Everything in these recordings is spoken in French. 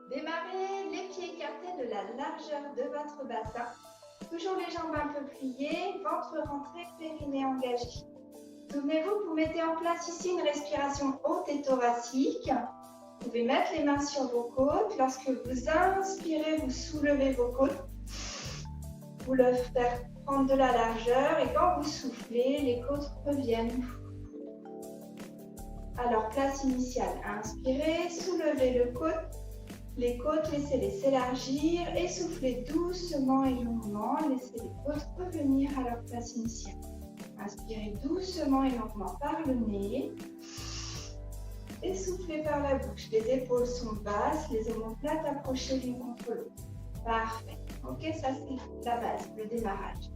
Démarrez les pieds écartés de la largeur de votre bassin. Toujours les jambes un peu pliées, ventre rentré, périnée engagé. Souvenez-vous, vous mettez en place ici une respiration haute et thoracique. Vous pouvez mettre les mains sur vos côtes. Lorsque vous inspirez, vous soulevez vos côtes. Vous le faites prendre de la largeur et quand vous soufflez, les côtes reviennent. Alors, place initiale. Inspirez, soulevez le côte. Les côtes, laissez-les s'élargir et soufflez doucement et longuement. Laissez les côtes revenir à leur place initiale. Inspirez doucement et lentement par le nez. Et soufflez par la bouche. Les épaules sont basses, les omoplates approchées l'une contre l'autre. Parfait. Ok, ça c'est la base, le démarrage.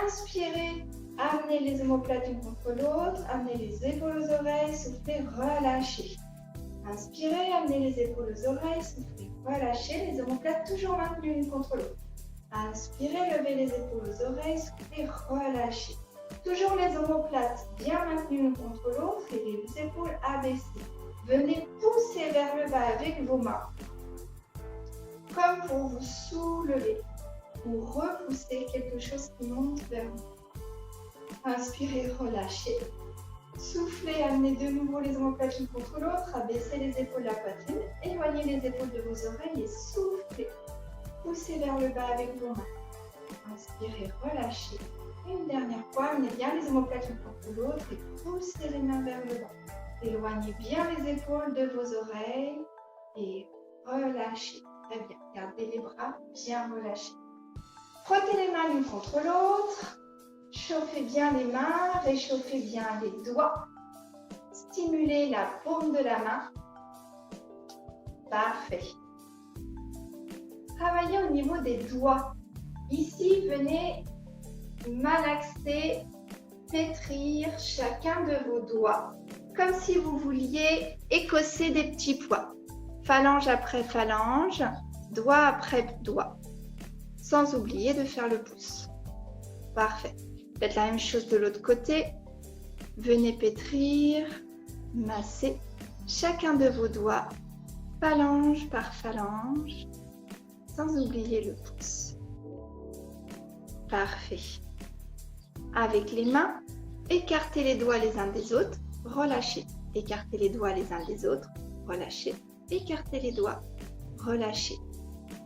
Inspirez, amenez les omoplates l'une contre l'autre, amenez les épaules aux oreilles, soufflez, relâchez. Inspirez, amenez les épaules aux oreilles, soufflez, relâchez, les omoplates toujours maintenues l'une contre l'autre. Inspirez, levez les épaules aux oreilles, soufflez, relâchez. Toujours les omoplates bien maintenues l'une contre l'autre et les épaules abaissées. Venez pousser vers le bas avec vos mains, comme pour vous soulever ou repousser quelque chose qui monte vers vous. Inspirez, relâchez. Soufflez, amenez de nouveau les omoplates l'une contre l'autre, abaissez les épaules de la poitrine, éloignez les épaules de vos oreilles et soufflez. Poussez vers le bas avec vos mains. Inspirez, relâchez. Une dernière fois, amenez bien les omoplates l'une contre l'autre et poussez les mains vers le bas. Éloignez bien les épaules de vos oreilles et relâchez. Très bien. Gardez les bras bien relâchés. Frottez les mains l'une contre l'autre. Chauffez bien les mains, réchauffez bien les doigts. Stimulez la paume de la main. Parfait. Travaillez au niveau des doigts. Ici, venez malaxer, pétrir chacun de vos doigts, comme si vous vouliez écosser des petits pois. Phalange après phalange, doigt après doigt, sans oublier de faire le pouce. Parfait. Faites la même chose de l'autre côté. Venez pétrir, masser chacun de vos doigts, phalange par phalange, sans oublier le pouce. Parfait. Avec les mains, écartez les doigts les uns des autres, relâchez. Écartez les doigts les uns des autres, relâchez. Écartez les doigts, relâchez.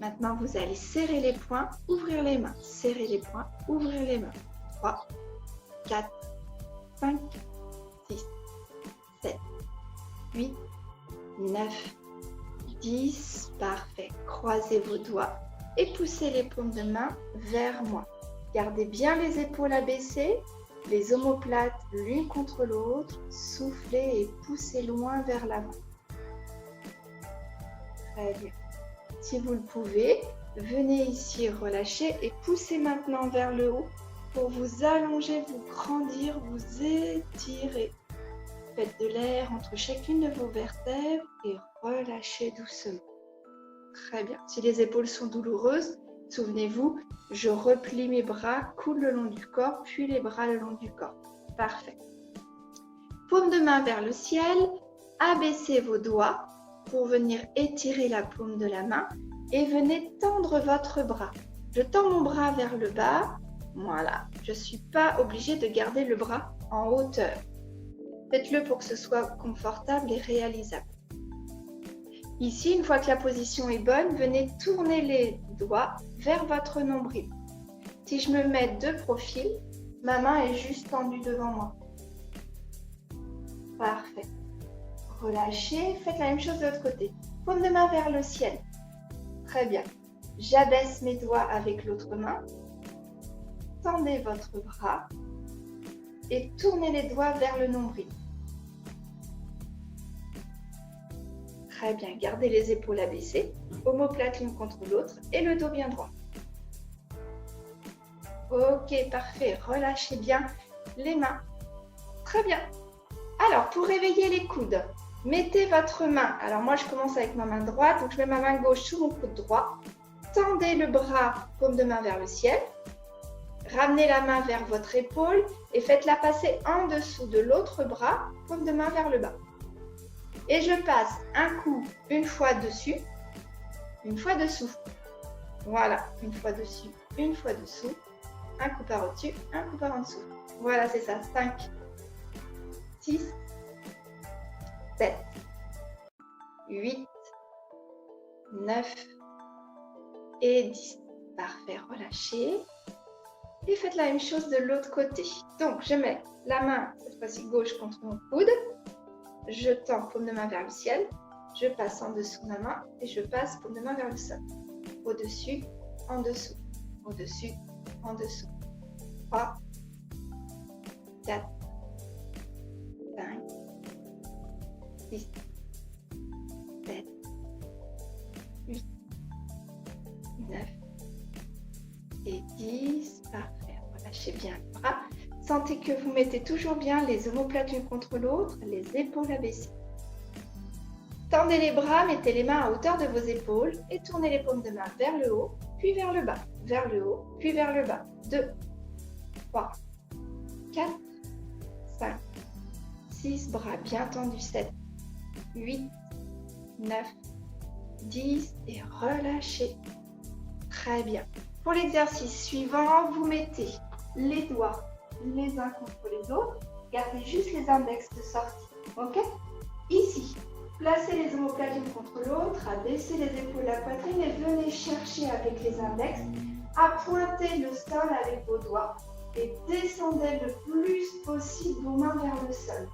Maintenant, vous allez serrer les poings, ouvrir les mains. Serrer les poings, ouvrir les mains. 3, 4, 5, 6, 7, 8, 9, 10. Parfait. Croisez vos doigts et poussez les paumes de main vers moi. Gardez bien les épaules abaissées, les omoplates l'une contre l'autre. Soufflez et poussez loin vers l'avant. Très bien. Si vous le pouvez, venez ici relâcher et poussez maintenant vers le haut pour vous allonger, vous grandir, vous étirer. Faites de l'air entre chacune de vos vertèbres et relâchez doucement. Très bien. Si les épaules sont douloureuses, souvenez-vous, je replie mes bras, coule le long du corps, puis les bras le long du corps. Parfait. Paume de main vers le ciel, abaissez vos doigts pour venir étirer la paume de la main et venez tendre votre bras. Je tends mon bras vers le bas. Voilà. Je ne suis pas obligée de garder le bras en hauteur. Faites-le pour que ce soit confortable et réalisable. Ici, une fois que la position est bonne, venez tourner les doigts vers votre nombril. Si je me mets de profil, ma main est juste tendue devant moi. Parfait. Relâchez, faites la même chose de l'autre côté. Paume de main vers le ciel. Très bien. J'abaisse mes doigts avec l'autre main. Tendez votre bras et tournez les doigts vers le nombril. Très bien, gardez les épaules abaissées, omoplates l'une contre l'autre et le dos bien droit. Ok, parfait, relâchez bien les mains. Très bien. Alors, pour réveiller les coudes, mettez votre main. Alors moi, je commence avec ma main droite, donc je mets ma main gauche sous mon coude droit. Tendez le bras, paume de main vers le ciel. Ramenez la main vers votre épaule et faites-la passer en dessous de l'autre bras, paume de main vers le bas. Et je passe un coup, une fois dessus, une fois dessous. Voilà, une fois dessus, une fois dessous. Un coup par au-dessus, un coup par en dessous. Voilà, c'est ça. 5, 6, 7, 8, 9 et 10. Parfait, relâchez. Et faites la même chose de l'autre côté. Donc, je mets la main, cette fois-ci gauche, contre mon coude. Je tends paume de main vers le ciel. Je passe en dessous de ma main et je passe paume de main vers le sol. Au-dessus, en dessous. Au-dessus, en dessous. 3, 4, 5, 6, 7, 8, 9 et 10. Parfait. Relâchez bien les bras. Sentez que vous mettez toujours bien les omoplates l'une contre l'autre, les épaules abaissées. Tendez les bras, mettez les mains à hauteur de vos épaules et tournez les paumes de main vers le haut, puis vers le bas. Vers le haut, puis vers le bas. 2, 3, 4, 5, 6, bras bien tendus. 7, 8, 9, 10 et relâchez. Très bien. Pour l'exercice suivant, vous mettez les doigts les uns contre les autres. Gardez juste les index de sortie. Ok? Ici, placez les omoplates l'une contre l'autre, abaissez les épaules, la poitrine et venez chercher avec les index à pointer le sol avec vos doigts et descendez le plus possible vos mains vers le sol.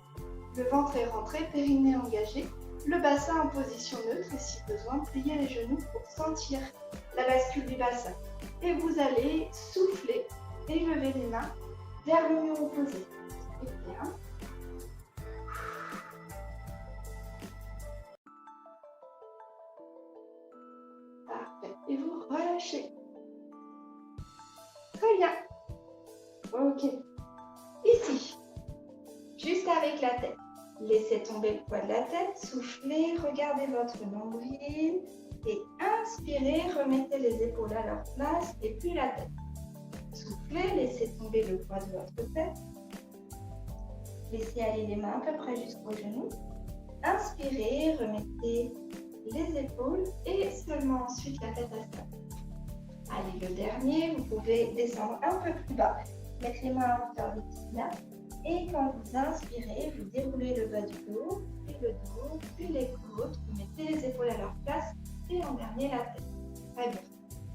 Le ventre est rentré, périnée engagé, le bassin en position neutre et si besoin, pliez les genoux pour sentir la bascule du bassin. Et vous allez souffler et lever les mains vers le mur opposé. Et bien. Parfait. Et vous relâchez. Très bien. Ok. Ici, juste avec la tête. Laissez tomber le poids de la tête, soufflez, regardez votre nombril et inspirez, remettez les épaules à leur place et puis la tête. Soufflez, laissez tomber le poids de votre tête. Laissez aller les mains à peu près jusqu'aux genoux. Inspirez, remettez les épaules et seulement ensuite la tête à sa place. Allez, le dernier, vous pouvez descendre un peu plus bas, mettre les mains à hauteur des tibias. Et quand vous inspirez, vous déroulez le bas du dos, puis le dos, puis les côtes. Vous mettez les épaules à leur place et en dernier la tête. Très bien.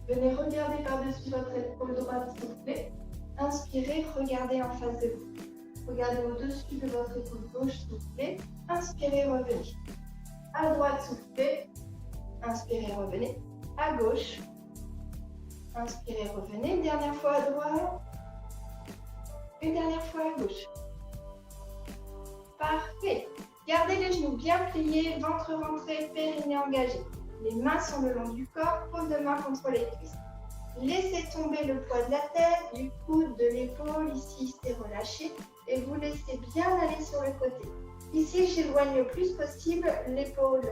Venez regarder par-dessus votre épaule droite, soufflez. Inspirez, regardez en face de vous. Regardez au-dessus de votre épaule gauche, soufflez. Inspirez, revenez. À droite, soufflez. Inspirez, revenez. À gauche. Inspirez, revenez. Dernière fois à droite. Une dernière fois à gauche. Parfait. Gardez les genoux bien pliés, ventre rentré, périnée engagé. Les mains sont le long du corps, paume de main contre les cuisses. Laissez tomber le poids de la tête, du coude, de l'épaule. Ici, c'est relâché. Et vous laissez bien aller sur le côté. Ici, j'éloigne le plus possible l'épaule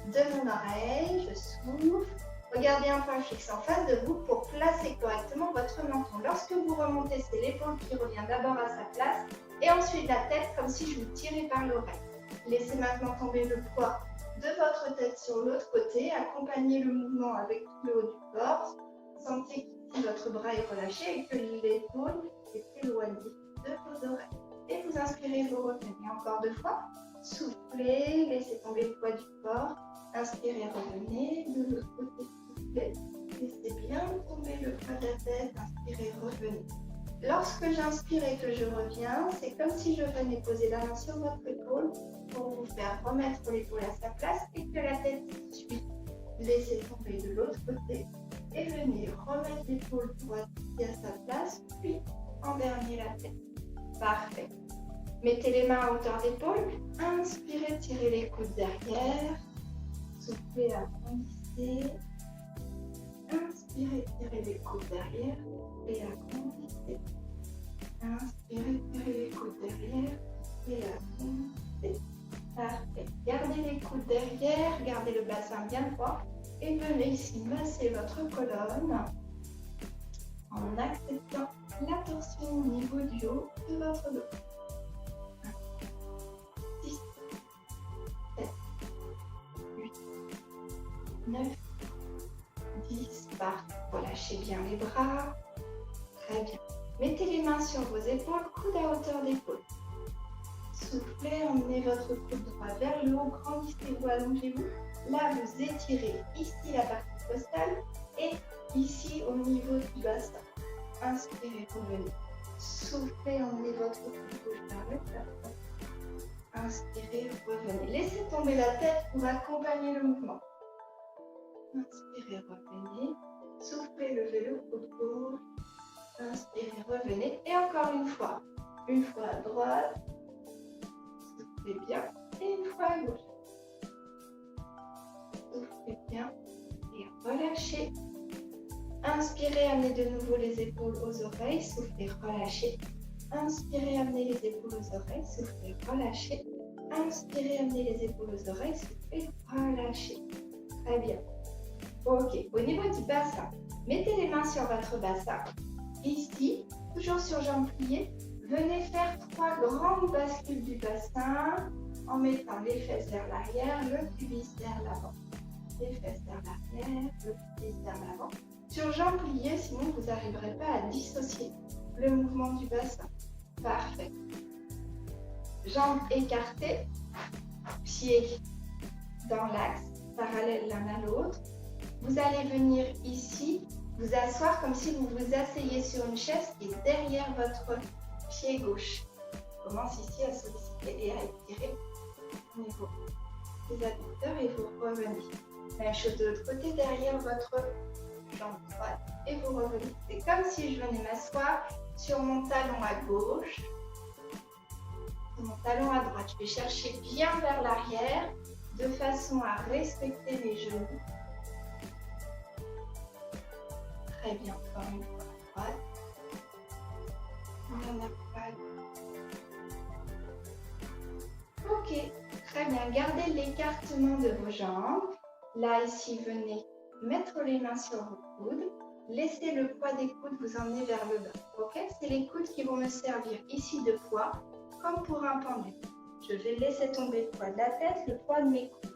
de mon oreille. Je souffle. Regardez un point fixe en face de vous pour placer correctement votre menton. Lorsque vous remontez, c'est l'épaule qui revient d'abord à sa place et ensuite la tête comme si je vous tirais par l'oreille. Laissez maintenant tomber le poids de votre tête sur l'autre côté. Accompagnez le mouvement avec tout le haut du corps. Sentez qu'ici votre bras est relâché et que l'épaule est éloignée de vos oreilles. Et vous inspirez, vous revenez encore 2 fois. Soufflez, laissez tomber le poids du corps. Inspirez, revenez. De l'autre côté, soufflez. Laissez bien tomber le poids de la tête. Inspirez, revenez. Lorsque j'inspire et que je reviens, c'est comme si je venais poser la main sur votre épaule pour vous faire remettre l'épaule à sa place et que la tête suit. Laissez tomber de l'autre côté et venez remettre l'épaule droite à sa place, puis en dernier la tête. Parfait. Mettez les mains à hauteur d'épaule. Inspirez, tirez les coudes derrière. Soufflez, agrandissez. Inspirez, tirez les coudes derrière et agrandissez. Inspirez, tirez les coudes derrière et agrandissez. Parfait. Gardez les coudes derrière, gardez le bassin bien droit et venez ici masser votre colonne en acceptant la torsion au niveau du haut de votre dos. 6, 7, 8, 9 Parfait. Relâchez bien les bras. Très bien. Mettez les mains sur vos épaules, coude à hauteur d'épaule. Soufflez, emmenez votre coude droit vers le haut, grandissez-vous, allongez-vous. Là, vous étirez ici la partie costale et ici au niveau du bassin. Inspirez, revenez. Soufflez, emmenez votre coude gauche vers le plafond. Inspirez, revenez. Laissez tomber la tête pour accompagner le mouvement. Inspirez, revenez. Soufflez, levez le coude gauche. Inspirez, revenez. Et encore une fois. Une fois à droite. Soufflez bien. Et une fois à gauche. Soufflez bien. Et relâchez. Inspirez, amenez de nouveau les épaules aux oreilles. Soufflez, relâchez. Inspirez, amenez les épaules aux oreilles. Soufflez, relâchez. Inspirez, amenez les épaules aux oreilles. Soufflez, relâchez. Très bien. Ok. Au niveau du bassin, mettez les mains sur votre bassin. Ici, toujours sur jambes pliées, venez faire 3 grandes bascules du bassin en mettant les fesses vers l'arrière, le pubis vers l'avant. Les fesses vers l'arrière, le pubis vers l'avant. Sur jambes pliées, sinon vous n'arriverez pas à dissocier le mouvement du bassin. Parfait. Jambes écartées, pieds dans l'axe, parallèles l'un à l'autre. Vous allez venir ici, vous asseoir comme si vous vous asseyez sur une chaise qui est derrière votre pied gauche. On commence ici à solliciter et à étirer au niveau des adducteurs et vous revenez. Même chose de l'autre côté, derrière votre jambe droite et vous revenez. C'est comme si je venais m'asseoir sur mon talon à gauche, sur mon talon à droite. Je vais chercher bien vers l'arrière de façon à respecter mes genoux. Très bien, encore une fois à droite. On en a pas. Ok, très bien. Gardez l'écartement de vos jambes. Là, ici, venez mettre les mains sur vos coudes. Laissez le poids des coudes vous emmener vers le bas. Ok, c'est les coudes qui vont me servir ici de poids, comme pour un pendule. Je vais laisser tomber le poids de la tête, le poids de mes coudes.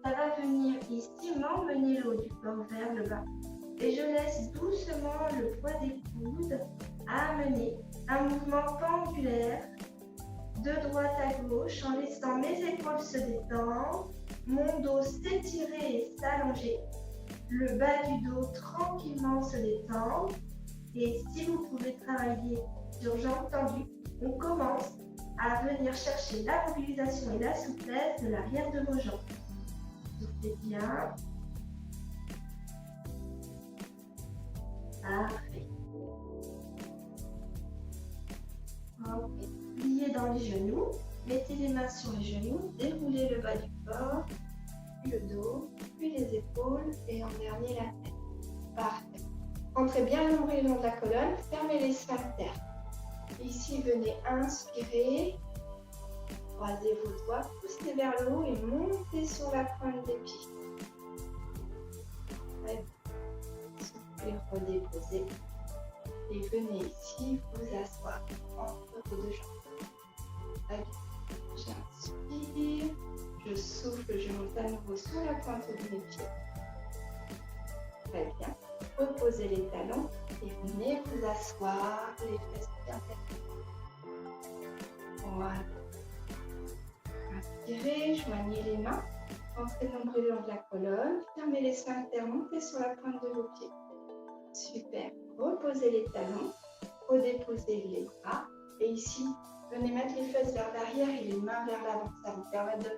Ça va venir ici, m'emmener le haut du corps vers le bas. Et je laisse doucement le poids des coudes amener un mouvement pendulaire de droite à gauche en laissant mes épaules se détendre, mon dos s'étirer et s'allonger, le bas du dos tranquillement se détendre. Et si vous pouvez travailler sur jambes tendues, on commence à venir chercher la mobilisation et la souplesse de l'arrière de vos jambes. Soufflez bien. Parfait. Ok. Pliez dans les genoux. Mettez les mains sur les genoux. Déroulez le bas du corps, puis le dos, puis les épaules et en dernier la tête. Parfait. Rentrez bien le nombril le long de la colonne. Fermez les sphincters. Ici, venez inspirer. Croisez vos doigts, poussez vers le haut et montez sur la pointe des pieds. Très bien. Soufflez, redéposez. Et venez ici vous asseoir entre vos deux jambes. Très bien. J'inspire. Je souffle, je monte à nouveau sur la pointe de mes pieds. Très bien. Reposez les talons et venez vous asseoir, les fesses bien fermées. Voilà. Inspirez, joignez les mains, entrez le nombril le long de la colonne, fermez les sphincters, montez sur la pointe de vos pieds. Super. Reposez les talons, redéposez les bras et ici, venez mettre les fesses vers l'arrière et les mains vers l'avant. Ça vous permet de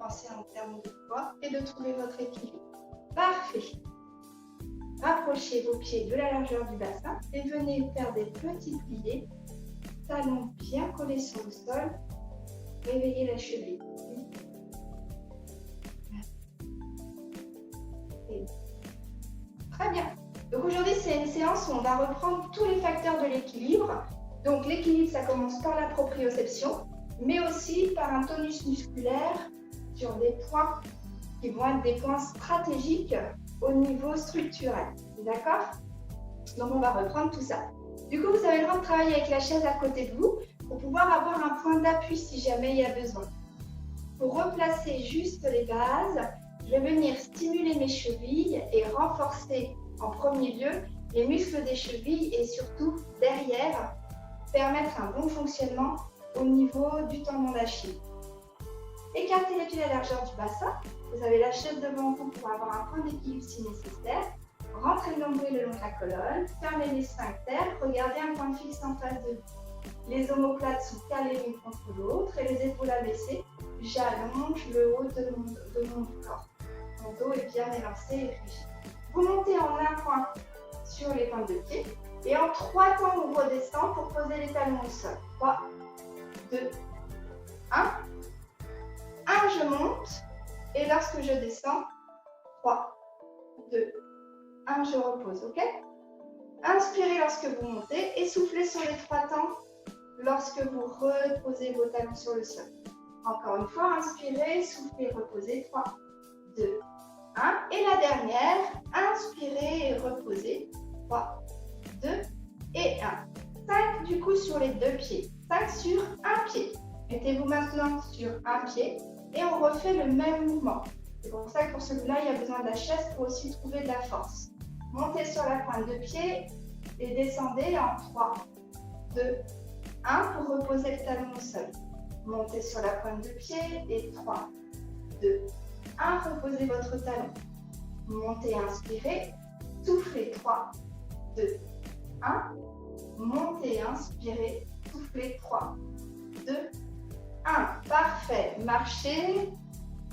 penser en termes de poids et de trouver votre équilibre. Parfait. Rapprochez vos pieds de la largeur du bassin et venez faire des petits pliés, talons bien collés sur le sol. Réveillez la cheville. Très bien. Donc aujourd'hui, c'est une séance où on va reprendre tous les facteurs de l'équilibre. Donc l'équilibre, ça commence par la proprioception, mais aussi par un tonus musculaire sur des points qui vont être des points stratégiques au niveau structurel. D'accord? Donc on va reprendre tout ça. Du coup, vous avez le droit de travailler avec la chaise à côté de vous pour pouvoir avoir un point d'appui si jamais il y a besoin. Pour replacer juste les bases, je vais venir stimuler mes chevilles et renforcer En premier lieu, les muscles des chevilles et surtout derrière permettent un bon fonctionnement au niveau du tendon d'Achille. Écartez les pieds à la largeur du bassin. Vous avez la chaise devant vous pour avoir un point d'équilibre si nécessaire. Rentrez le nombril le long de la colonne, fermez les sphincters, regardez un point fixe en face de vous. Les omoplates sont calées l'une contre l'autre et les épaules abaissées. J'allonge le haut de mon corps. Mon dos est bien élancé et rigide. Vous montez en un point sur les pointes de pied et en 3 temps, on redescend pour poser les talons au sol. 3, 2, 1. 1, je monte et lorsque je descends, 3, 2, 1, je repose, ok? Inspirez lorsque vous montez et soufflez sur les 3 temps lorsque vous reposez vos talons sur le sol. Encore une fois, inspirez, soufflez, reposez, 3, 2, 1. Et la dernière, inspirez et reposez, 3, 2 et 1. 5 du coup sur les 2 pieds, 5 sur un pied. Mettez-vous maintenant sur un pied et on refait le même mouvement. C'est pour ça que pour celui-là, il y a besoin de la chaise pour aussi trouver de la force. Montez sur la pointe de pied et descendez en 3, 2, 1 pour reposer le talon au sol. Montez sur la pointe de pied et 3, 2, 1, reposez votre talon. Montez, inspirez, soufflez, 3, 2, 1. Montez, inspirez, soufflez, 3, 2, 1. Parfait. Marchez.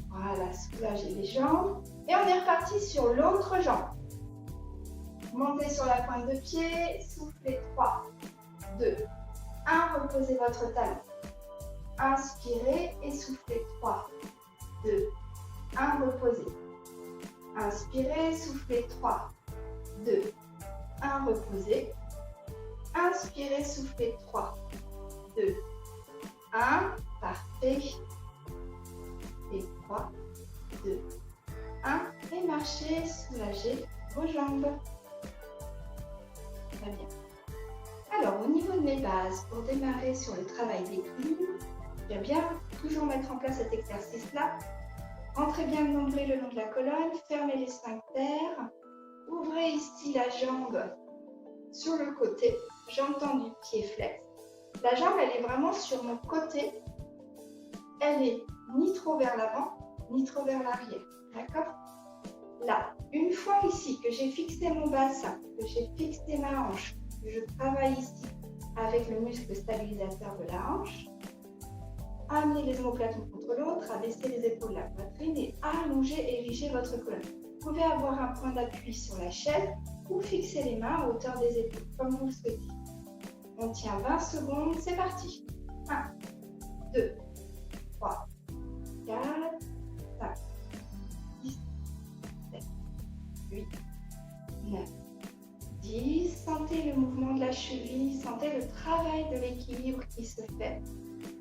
Voilà, soulagez les jambes. Et on est reparti sur l'autre jambe. Montez sur la pointe de pied, soufflez, 3, 2, 1. Reposez votre talon. Inspirez et soufflez, 3, 2, 1. Reposez. Inspirez, soufflez, 3, 2, 1. Reposez. Inspirez, soufflez, 3, 2, 1. Parfait. Et 3, 2, 1. Et marchez, soulagez vos jambes. Très bien. Alors, au niveau de mes bases, pour démarrer sur le travail d'équilibre, j'aime bien toujours mettre en place cet exercice-là. Rentrez bien le nombril le long de la colonne, fermez les sphincters, ouvrez ici la jambe sur le côté, jambe tendue, pied flex. La jambe, elle est vraiment sur mon côté. Elle est ni trop vers l'avant, ni trop vers l'arrière. D'accord? Là, une fois ici que j'ai fixé mon bassin, que j'ai fixé ma hanche, que je travaille ici avec le muscle stabilisateur de la hanche, amenez les omoplates l'une contre l'autre, abaissez les épaules de la poitrine et allongez et érigez votre colonne. Vous pouvez avoir un point d'appui sur la chaise ou fixer les mains à hauteur des épaules, comme vous le souhaitez. On tient 20 secondes, c'est parti. 1, 2, 3, 4, 5, 6, 7, 8, 9, 10. Sentez le mouvement de la cheville, sentez le travail de l'équilibre qui se fait.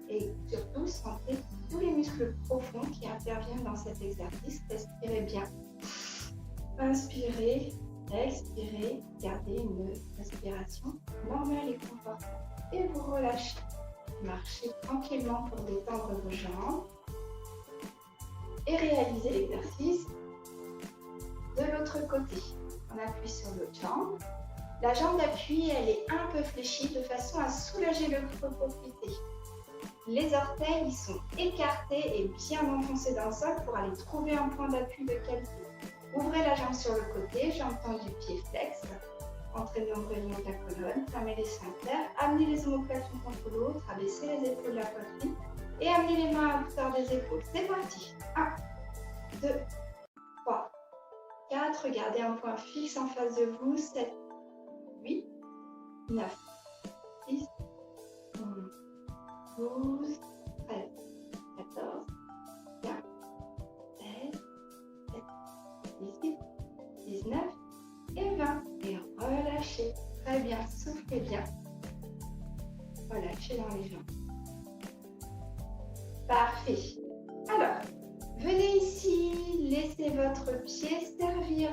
Et surtout, sentez tous les muscles profonds qui interviennent dans cet exercice. Respirez bien. Inspirez, expirez, gardez une respiration normale et confortable. Et vous relâchez. Marchez tranquillement pour détendre vos jambes. Et réalisez l'exercice de l'autre côté. On appuie sur l'autre jambe. La jambe d'appui, elle est un peu fléchie de façon à soulager le creux poplité. Les orteils, ils sont écartés et bien enfoncés dans le sol pour aller trouver un point d'appui de qualité. Ouvrez la jambe sur le côté, jambe tendue, pied flex. Entrez le nombril le long de la colonne, fermez les sphincters, amenez les omoplates l'une contre l'autre, abaissez les épaules de la poitrine et amenez les mains à hauteur des épaules. C'est parti. 1, 2, 3, 4. Gardez un point fixe en face de vous. 7, 8, 9, 10, 11, 12, 13, 14, 15, 16, 17, 18, 19 et 20. Et relâchez. Très bien. Soufflez bien. Relâchez dans les jambes. Parfait. Alors, venez ici, laissez votre pied servir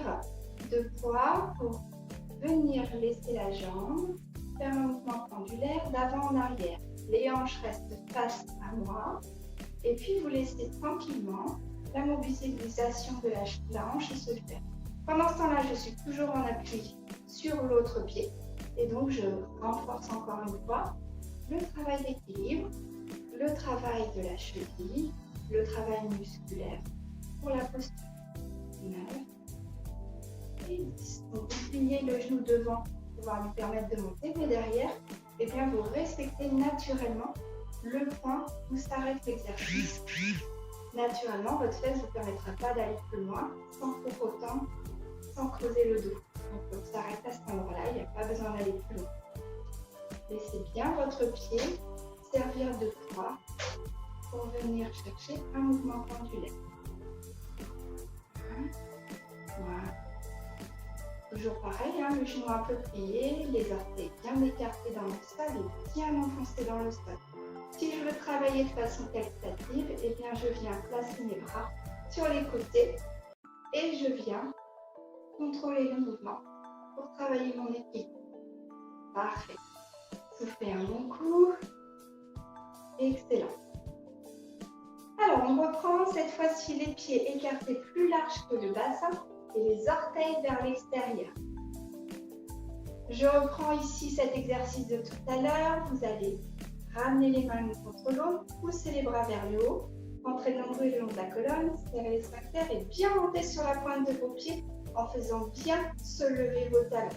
de poids pour venir laisser la jambe faire un mouvement pendulaire d'avant en arrière. Les hanches restent face à moi et puis vous laissez tranquillement la mobilisation de la hanche se faire. Pendant ce temps-là, je suis toujours en appui sur l'autre pied. Et donc, je renforce encore une fois le travail d'équilibre, le travail de la cheville, le travail musculaire pour la posture. 9 et 10. Donc, vous pliez le genou devant pour pouvoir lui permettre de monter, mais derrière, eh bien, vous respectez naturellement le point où s'arrête l'exercice. Naturellement, votre fesse ne vous permettra pas d'aller plus loin sans pour autant, sans creuser le dos. Donc, on s'arrête à cet endroit-là, il n'y a pas besoin d'aller plus loin. Laissez bien votre pied servir de poids pour venir chercher un mouvement pendulaire. Voilà. Toujours pareil, le genou un peu plié, les orteils bien écartés dans le sol et bien enfoncés dans le sol. Si je veux travailler de façon qualitative, eh bien je viens placer mes bras sur les côtés et je viens contrôler le mouvement pour travailler mon équilibre. Parfait. Soufflez un bon coup. Excellent. Alors, on reprend cette fois-ci les pieds écartés plus larges que le bassin et les orteils vers l'extérieur. Je reprends ici cet exercice de tout à l'heure. Vous allez ramener les mains l'une contre l'autre, pousser les bras vers le haut, entrez le nombril le long de la colonne, serrez les sphincters et bien monter sur la pointe de vos pieds en faisant bien se lever vos talons.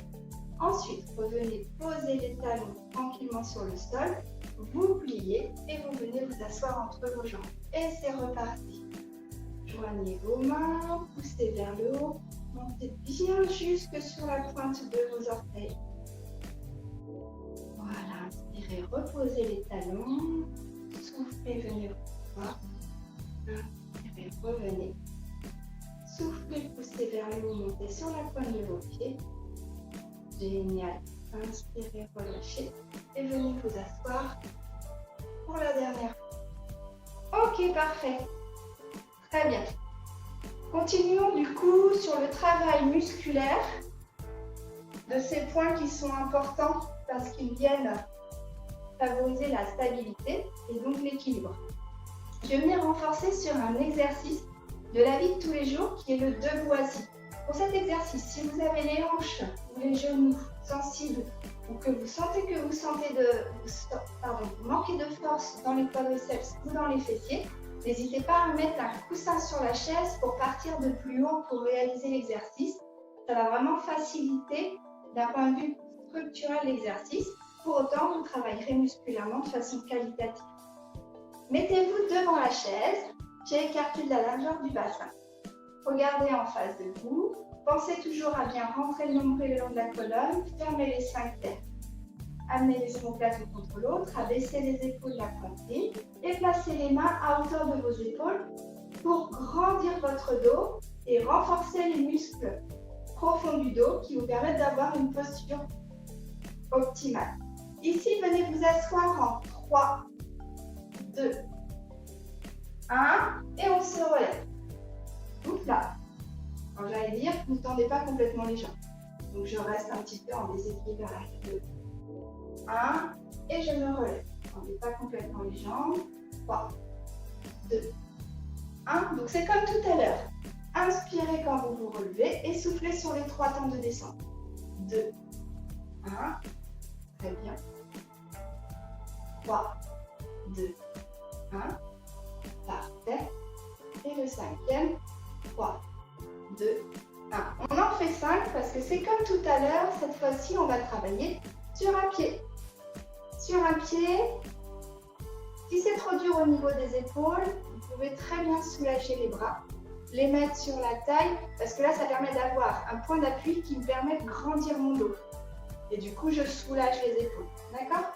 Ensuite, revenez poser les talons tranquillement sur le sol, vous pliez et vous venez vous asseoir entre vos jambes. Et c'est reparti. Joignez vos mains, poussez vers le haut, montez bien jusque sur la pointe de vos orteils. Voilà, inspirez, reposez les talons, soufflez, venez vous asseoir. Inspirez, revenez. Soufflez, poussez vers le haut, montez sur la pointe de vos pieds. Génial. Inspirez, relâchez et venez vous asseoir pour la dernière fois. Ok, parfait. Très bien. Continuons du coup sur le travail musculaire de ces points qui sont importants parce qu'ils viennent favoriser la stabilité et donc l'équilibre. Je vais venir renforcer sur un exercice de la vie de tous les jours qui est le debout assis. Pour cet exercice, si vous avez les hanches ou les genoux sensibles ou que vous sentez que vous manquez de force dans les quadriceps ou dans les fessiers, n'hésitez pas à mettre un coussin sur la chaise pour partir de plus haut pour réaliser l'exercice. Ça va vraiment faciliter d'un point de vue structurel l'exercice. Pour autant, vous travaillerez musculairement de façon qualitative. Mettez-vous devant la chaise, pieds écartés de la largeur du bassin. Regardez en face de vous. Pensez toujours à bien rentrer le nombril le long de la colonne, fermez les sphincters. Amenez les omoplates l'une contre l'autre, abaissez les épaules de la poitrine et placez les mains à hauteur de vos épaules pour grandir votre dos et renforcer les muscles profonds du dos qui vous permettent d'avoir une posture optimale. Ici, venez vous asseoir en 3, 2, 1 et on se relève. Donc là, quand j'allais dire, vous ne tendez pas complètement les jambes. Donc je reste un petit peu en déséquilibre à 2, 1 et je me relève. Ne tendez pas complètement les jambes. 3, 2, 1. Donc c'est comme tout à l'heure. Inspirez quand vous vous relevez et soufflez sur les 3 temps de descente. 2, 1. Très bien. 3, 2, 1. Parfait. Et le 5e. 3, 2, 1. On en fait 5 parce que c'est comme tout à l'heure. Cette fois-ci, on va travailler sur un pied. Sur un pied. Si c'est trop dur au niveau des épaules, vous pouvez très bien soulager les bras, les mettre sur la taille parce que là, ça permet d'avoir un point d'appui qui me permet de grandir mon dos. Et du coup, je soulage les épaules. D'accord ?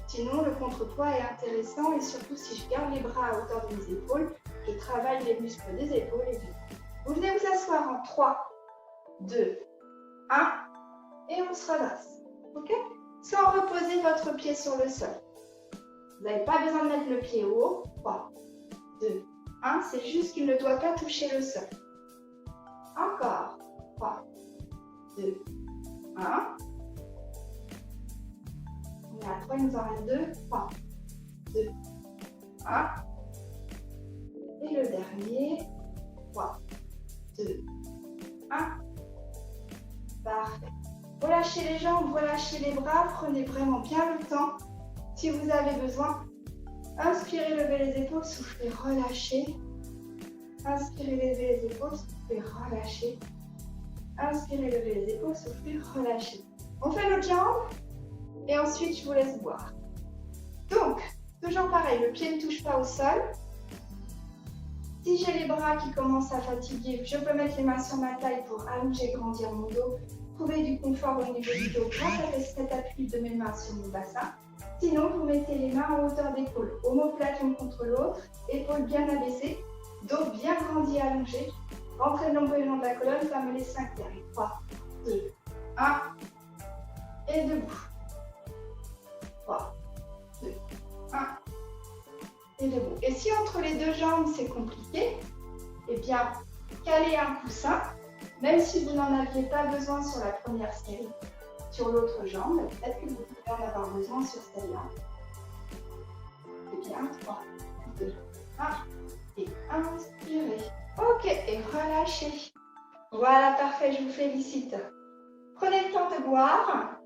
Sinon, le contrepoids est intéressant et surtout si je garde les bras à hauteur de mes épaules, je travaille les muscles des épaules et du dos. Vous venez vous asseoir en 3, 2, 1 et on se redresse. Ok ? Sans reposer votre pied sur le sol. Vous n'avez pas besoin de mettre le pied haut. 3, 2, 1. C'est juste qu'il ne doit pas toucher le sol. Encore. 3, 2, 1. On est à 3, il nous en reste 2. 3, 2, 1. Et le dernier. 3, 2, 1. Parfait. Relâchez les jambes, relâchez les bras. Prenez vraiment bien le temps. Si vous avez besoin, inspirez, levez les épaules, soufflez, relâchez. Inspirez, levez les épaules, soufflez, relâchez. Inspirez, levez les épaules, soufflez, relâchez. On fait l'autre jambe et ensuite je vous laisse boire. Donc, toujours pareil, le pied ne touche pas au sol. Si j'ai les bras qui commencent à fatiguer, je peux mettre les mains sur ma taille pour allonger, grandir mon dos, trouver du confort au niveau du dos grâce à cet appui de mes mains sur mon bassin. Sinon, vous mettez les mains en hauteur d'épaule, omoplate l'une contre l'autre, épaules bien abaissées, dos bien grandi, allongé. Rentrez le nombril le long de la colonne, fermez les sphincters. 3, 2, 1, et debout. 3, 2, 1, et debout. Et si entre les deux jambes c'est compliqué, eh bien, calez un coussin, même si vous n'en aviez pas besoin sur la première série, sur l'autre jambe, peut-être que vous pouvez en avoir besoin sur celle-là. Eh bien, 3, 2, 1, et inspirez. Ok, et relâchez. Voilà, parfait, je vous félicite. Prenez le temps de boire.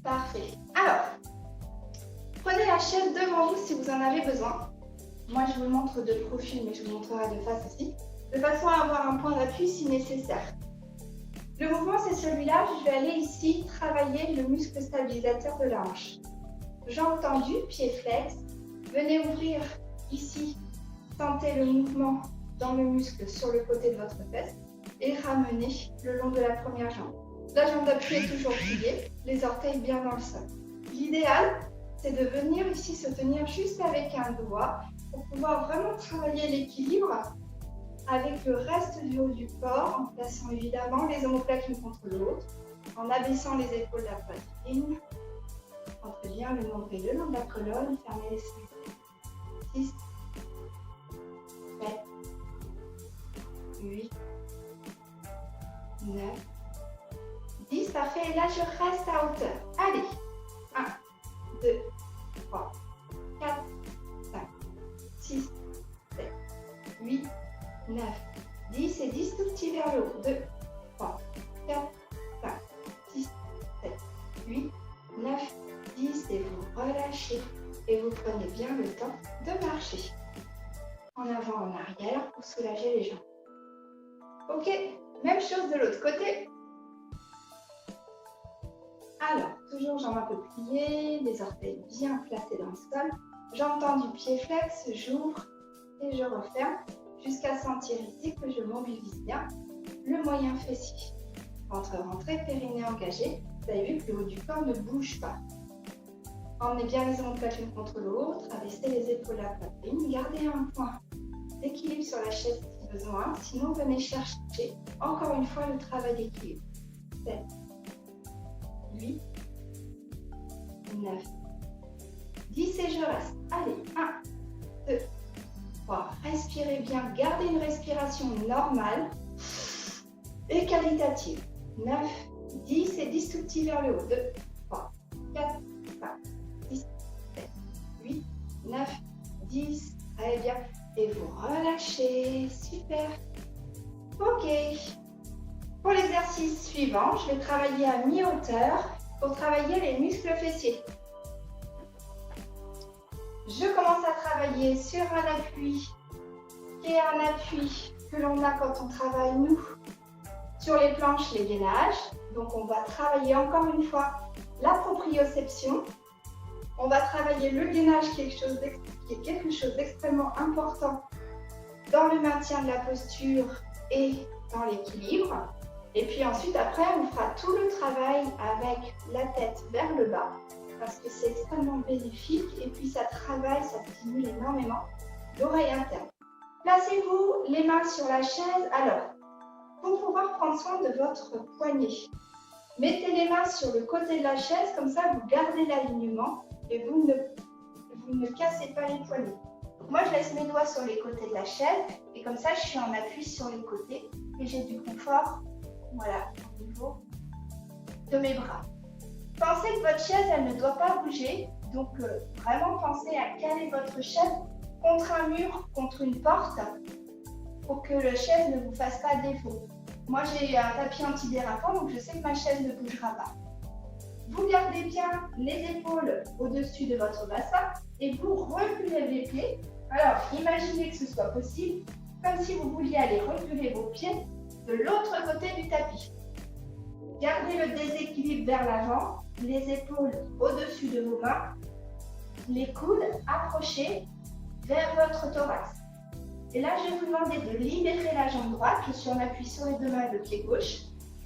Parfait. Alors, prenez la chaise devant vous si vous en avez besoin. Moi, je vous le montre de profil, mais je vous montrerai de face aussi, de façon à avoir un point d'appui si nécessaire. Le mouvement, c'est celui-là. Je vais aller ici travailler le muscle stabilisateur de la hanche. Jambes tendues, pieds flex. Venez ouvrir ici. Sentez le mouvement dans le muscle sur le côté de votre fesse et ramenez le long de la première jambe. La jambe d'appui est toujours pliée, les orteils bien dans le sol. L'idéal, c'est de venir ici se tenir juste avec un doigt pour pouvoir vraiment travailler l'équilibre avec le reste du haut du corps, en plaçant évidemment les omoplates l'une contre l'autre, en abaissant les épaules de la poitrine. Entrez bien le nombril le long de la colonne, fermez les sphincters. 6, 7, 8, 9, 10, parfait. Et là, je reste à hauteur. Allez, 1, 2, 3, 4, 5, 6, 7, 8, 9, 10 et 10 tout petit vers le haut. 2, 3, 4, 5, 6, 7, 8, 9, 10 et vous relâchez et vous prenez bien le temps de marcher. En avant, en arrière pour soulager les jambes. Ok, même chose de l'autre côté. Alors, toujours jambes un peu pliées, les orteils bien placés dans le sol. Jambes tendues, pieds flex, j'ouvre et je referme jusqu'à sentir ici que je mobilise bien le moyen fessier. Ventre rentré, périnée engagé. Vous avez vu que le haut du corps ne bouge pas. Emmenez bien les omoplates l'une contre l'autre, abaissez les épaules à la poitrine, gardez un point d'équilibre sur la chaise si besoin, sinon venez chercher encore une fois le travail d'équilibre. 7, 8, 9, 10 et je reste. Allez, 1, 2, 3. Respirez bien, gardez une respiration normale et qualitative. 9, 10 et 10 tout petit vers le haut. 2, 3, 4, 5, 6, 7, 8, 9, 10. Très bien. Et vous relâchez. Super. Ok. Pour l'exercice suivant, je vais travailler à mi-hauteur pour travailler les muscles fessiers. Je commence à travailler sur un appui qui est un appui que l'on a quand on travaille, nous, sur les planches, les gainages. Donc, on va travailler encore une fois la proprioception. On va travailler le gainage qui est quelque chose d'extrêmement important dans le maintien de la posture et dans l'équilibre. Et puis ensuite, après, on fera tout le travail avec la tête vers le bas parce que c'est extrêmement bénéfique et puis ça travaille, ça stimule énormément l'oreille interne. Placez-vous les mains sur la chaise. Alors, pour pouvoir prendre soin de votre poignet, mettez les mains sur le côté de la chaise, comme ça vous gardez l'alignement et vous ne cassez pas les poignets. Donc moi, je laisse mes doigts sur les côtés de la chaise et comme ça, je suis en appui sur les côtés et j'ai du confort, voilà, au niveau de mes bras. Pensez que votre chaise, elle ne doit pas bouger. Donc, vraiment pensez à caler votre chaise contre un mur, contre une porte pour que la chaise ne vous fasse pas défaut. Moi, j'ai un tapis antidérapant, donc je sais que ma chaise ne bougera pas. Vous gardez bien les épaules au-dessus de votre bassin et vous reculez les pieds. Alors, imaginez que ce soit possible, comme si vous vouliez aller reculer vos pieds de l'autre côté du tapis. Gardez le déséquilibre vers l'avant, les épaules au-dessus de vos mains, les coudes approchés vers votre thorax. Et là, je vais vous demander de libérer la jambe droite. Je suis en appui sur les deux mains et le pied gauche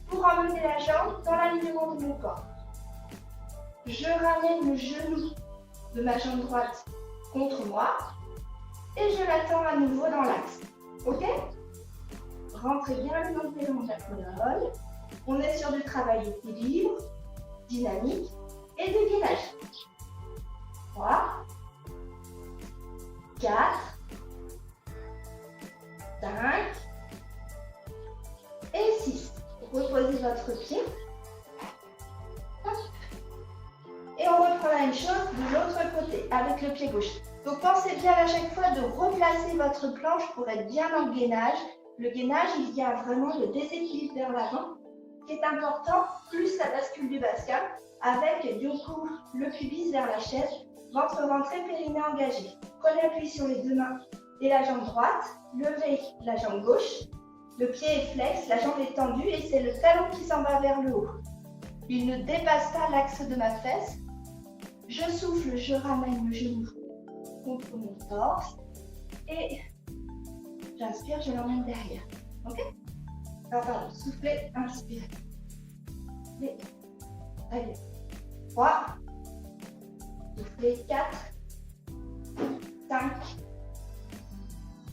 pour emmener la jambe dans l'alignement de mon corps. Je ramène le genou de ma jambe droite contre moi et je l'attends à nouveau dans l'axe. Ok? Rentrez bien le long de la colonne. On est sur du travail d'équilibre, dynamique et de gainage. 3, 4, 5 et 6. Reposez votre pied. Et on reprend la même chose de l'autre côté avec le pied gauche. Donc pensez bien à chaque fois de replacer votre planche pour être bien dans le gainage. Le gainage, il y a vraiment le déséquilibre vers l'avant qui est important, plus la bascule du bassin avec du coup le pubis vers la chaise, ventre rentré, périnée engagé. Prenez appui sur les deux mains et la jambe droite, levez la jambe gauche, le pied est flex, la jambe est tendue et c'est le talon qui s'en va vers le haut. Il ne dépasse pas l'axe de ma fesse. Je souffle, je ramène le genou contre mon torse et j'inspire, je l'emmène derrière. Ok? Alors, pardon, soufflez, inspirez. Et, allez. 3, soufflez, 4, 5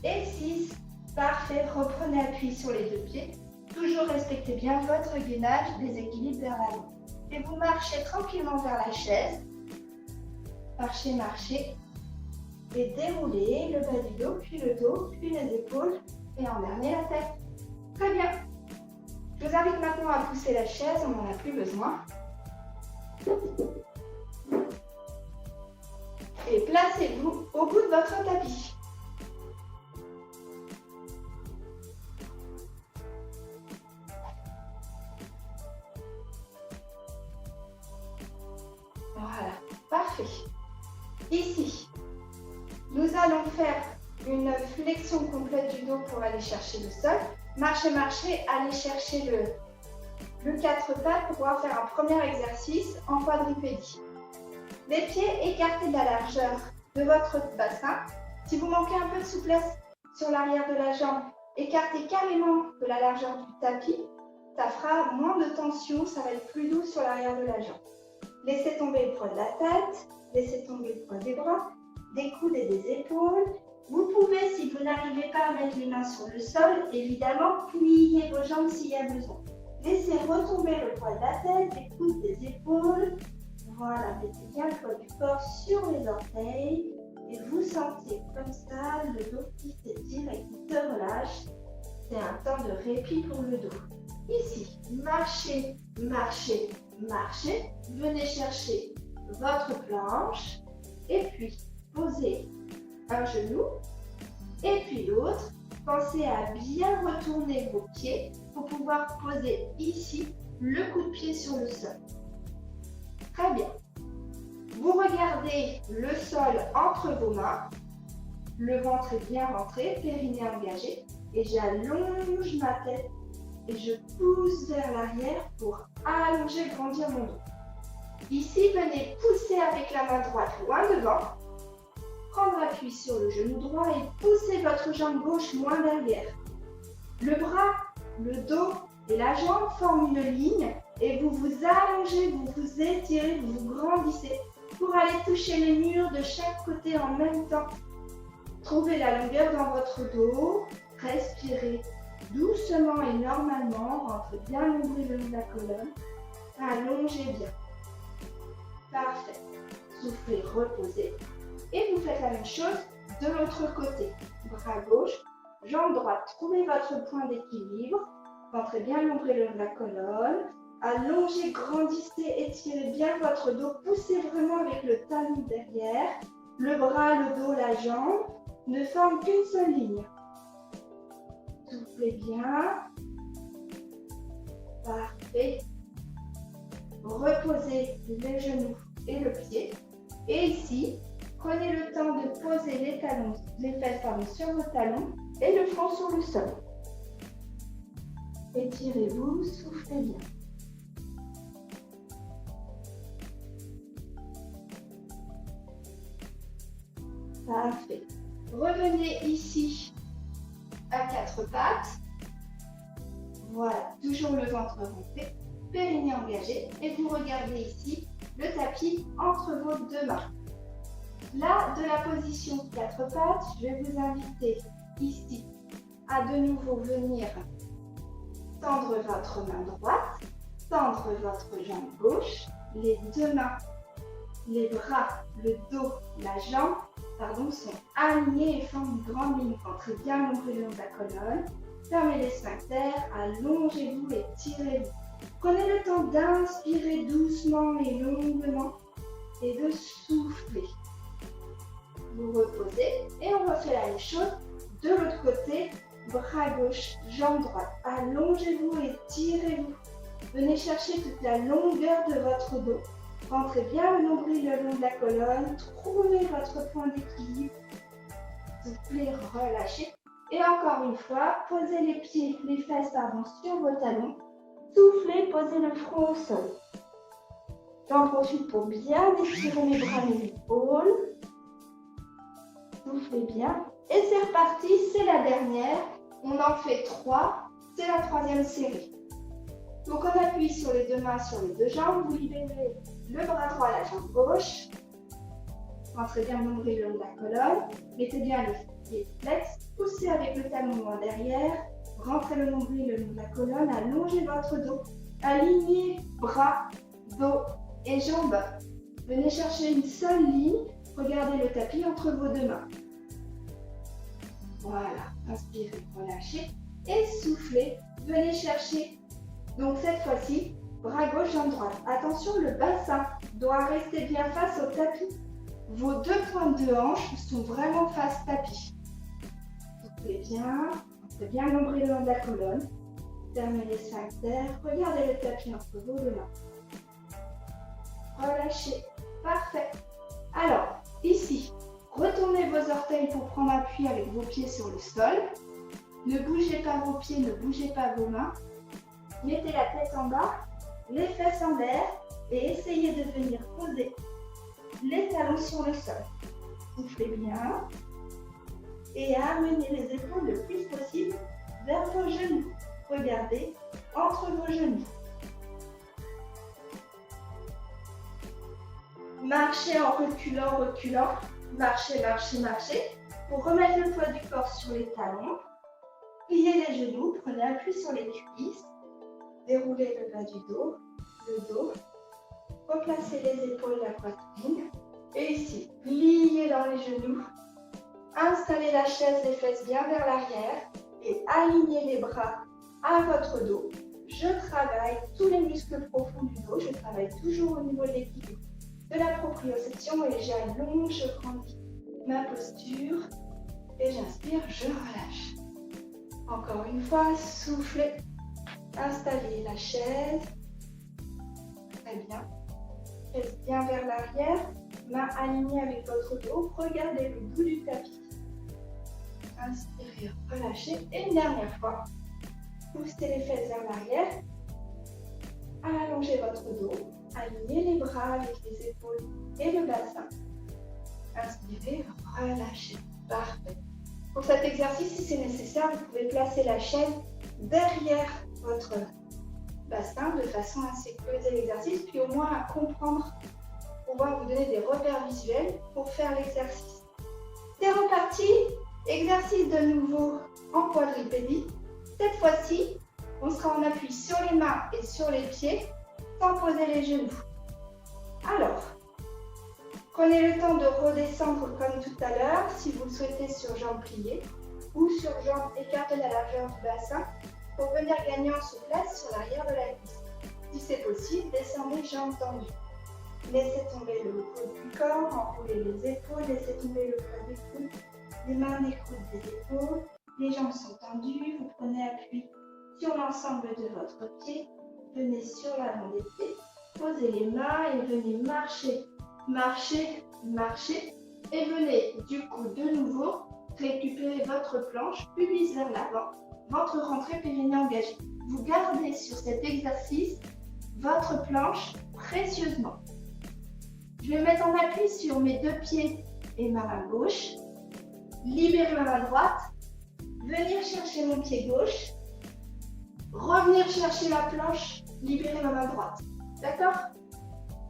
et 6. Parfait, reprenez appui sur les deux pieds. Toujours respectez bien votre gainage, déséquilibre vers l'avant. Et vous marchez tranquillement vers la chaise. Marchez, marchez. Et déroulez le bas du dos, puis le dos, puis les épaules. Et en dernier, la tête. Très bien. Je vous invite maintenant à pousser la chaise, on n'en a plus besoin. Et placez-vous au bout de votre tapis. Voilà, parfait. Ici, nous allons faire une flexion complète du dos pour aller chercher le sol. Marchez, marchez, allez chercher le 4 pattes pour pouvoir faire un premier exercice en quadrupédie. Les pieds écartés de la largeur de votre bassin. Si vous manquez un peu de souplesse sur l'arrière de la jambe, écartez carrément de la largeur du tapis. Ça fera moins de tension, ça va être plus doux sur l'arrière de la jambe. Laissez tomber le poids de la tête, laissez tomber le poids des bras, des coudes et des épaules. Vous pouvez, si vous n'arrivez pas à mettre les mains sur le sol, évidemment, plier vos jambes s'il y a besoin. Laissez retomber le poids de la tête, des coudes, des épaules. Voilà, mettez bien le poids du corps sur les orteils et vous sentez comme ça le dos qui s'étire et qui se relâche. C'est un temps de répit pour le dos. Ici, marchez, marchez, marchez. Venez chercher votre planche et puis posez un genou et puis l'autre. Pensez à bien retourner vos pieds pour pouvoir poser ici le coup de pied sur le sol. Très bien. Vous regardez le sol entre vos mains. Le ventre est bien rentré, périnée engagé. Et j'allonge ma tête et je pousse vers l'arrière pour allonger et grandir mon dos. Ici, venez pousser avec la main droite loin devant. Prendre appui sur le genou droit et pousser votre jambe gauche loin derrière. Le bras, le dos et la jambe forment une ligne et vous vous allongez, vous vous étirez, vous vous grandissez pour aller toucher les murs de chaque côté en même temps. Trouvez la longueur dans votre dos, respirez doucement et normalement, rentrez bien le nombril le long de la colonne, allongez bien. Parfait. Soufflez, reposez. Et vous faites la même chose De l'autre côté, bras gauche, jambe droite. Trouvez votre point d'équilibre. Rentrez bien l'ombrelle de la colonne. Allongez, grandissez, étirez bien votre dos. Poussez vraiment avec le talon derrière. Le bras, le dos, la jambe ne forment qu'une seule ligne. Soufflez bien. Parfait. Reposez les genoux et le pied. Et ici, prenez le temps de poser les fesses sur vos talons et le front sur le sol. Étirez-vous, soufflez bien. Parfait. Revenez ici à quatre pattes. Voilà, toujours le ventre rentré, périnée engagé. Et vous regardez ici le tapis entre vos deux mains. Là, de la position quatre pattes, je vais vous inviter ici à de nouveau venir tendre votre main droite, tendre votre jambe gauche, les deux mains, les bras, le dos, la jambe, sont alignés et forment une grande ligne. Rentrez bien l'ombrelle le long de la colonne, fermez les sphincters, allongez-vous et tirez-vous. Prenez le temps d'inspirer doucement et longuement et de souffler. Vous reposez et on refait la même chose de l'autre côté, bras gauche, jambe droite. Allongez-vous et tirez-vous. Venez chercher toute la longueur de votre dos. Rentrez bien le nombril le long de la colonne. Trouvez votre point d'équilibre. Soufflez, relâchez. Et encore une fois, posez les pieds, les fesses sur vos talons. Soufflez, posez le front au sol. J'en profite pour bien étirer mes bras, mes épaules. Soufflez bien. Et c'est reparti, c'est la dernière. On en fait 3. C'est la troisième série. Donc on appuie sur les deux mains, sur les deux jambes. Vous libérez le bras droit, la jambe gauche. Rentrez bien le nombril le long de la colonne. Mettez bien les pieds flex. Poussez avec le talon loin derrière. Rentrez le nombril le long de la colonne. Allongez votre dos. Alignez bras, dos et jambes. Venez chercher une seule ligne. Regardez le tapis entre vos deux mains. Voilà. Inspirez, relâchez. Et soufflez. Venez chercher. Donc cette fois-ci, bras gauche, jambe droite. Attention, le bassin doit rester bien face au tapis. Vos deux pointes de hanche sont vraiment face tapis. Soufflez bien. Rentrez bien l'ombrelle le long de la colonne. Fermez les sphincters. Regardez le tapis entre vos deux mains. Relâchez. Parfait. Alors, ici, retournez vos orteils pour prendre appui avec vos pieds sur le sol. Ne bougez pas vos pieds, ne bougez pas vos mains. Mettez la tête en bas, les fesses en l'air et essayez de venir poser les talons sur le sol. Soufflez bien et amenez les épaules le plus possible vers vos genoux. Regardez entre vos genoux. Marchez en reculant, reculant. Marchez, marchez, marchez. Pour remettre le poids du corps sur les talons. Pliez les genoux, prenez appui sur les cuisses. Déroulez le bas du dos, le dos. Replacez les épaules, la poitrine. Et ici, pliez dans les genoux. Installez la chaise, les fesses bien vers l'arrière. Et alignez les bras à votre dos. Je travaille tous les muscles profonds du dos. Je travaille toujours au niveau de l'équilibre, de la proprioception. Et j'allonge, je grandis ma posture. Et j'inspire, je relâche. Encore une fois, soufflez. Installez la chaise. Très bien. Chaise bien vers l'arrière. Main alignée avec votre dos. Regardez le bout du tapis. Inspirez, relâchez. Et une dernière fois. Poussez les fesses vers l'arrière. Allongez votre dos. Alignez les bras avec les épaules et le bassin. Inspirez, relâchez. Parfait. Pour cet exercice, si c'est nécessaire, vous pouvez placer la chaise derrière votre bassin de façon à sécuriser l'exercice, puis au moins à comprendre, pouvoir vous donner des repères visuels pour faire l'exercice. C'est reparti. Exercice de nouveau en quadripédie. Cette fois-ci, on sera en appui sur les mains et sur les pieds sans poser les genoux. Alors, Prenez le temps de redescendre comme tout à l'heure, si vous le souhaitez sur jambes pliées ou sur jambes écartées à la largeur du bassin pour venir gagner en souplesse sur l'arrière de la cuisse. Si c'est possible, descendez jambes tendues. Laissez tomber le haut du corps, enroulez les épaules, laissez tomber le poids des coudes, les mains découlent des épaules, les jambes sont tendues, vous prenez appui sur l'ensemble de votre pied, venez sur l'avant des pieds, posez les mains et venez marcher, marcher, marcher et venez du coup de nouveau récupérer votre planche, pubis vers l'avant, ventre rentré, périnée engagé. Vous gardez sur cet exercice votre planche précieusement. Je vais mettre en appui sur mes deux pieds et ma main gauche. Libérer ma main droite. Venir chercher mon pied gauche. Revenir chercher ma planche. Libérer ma main droite. D'accord?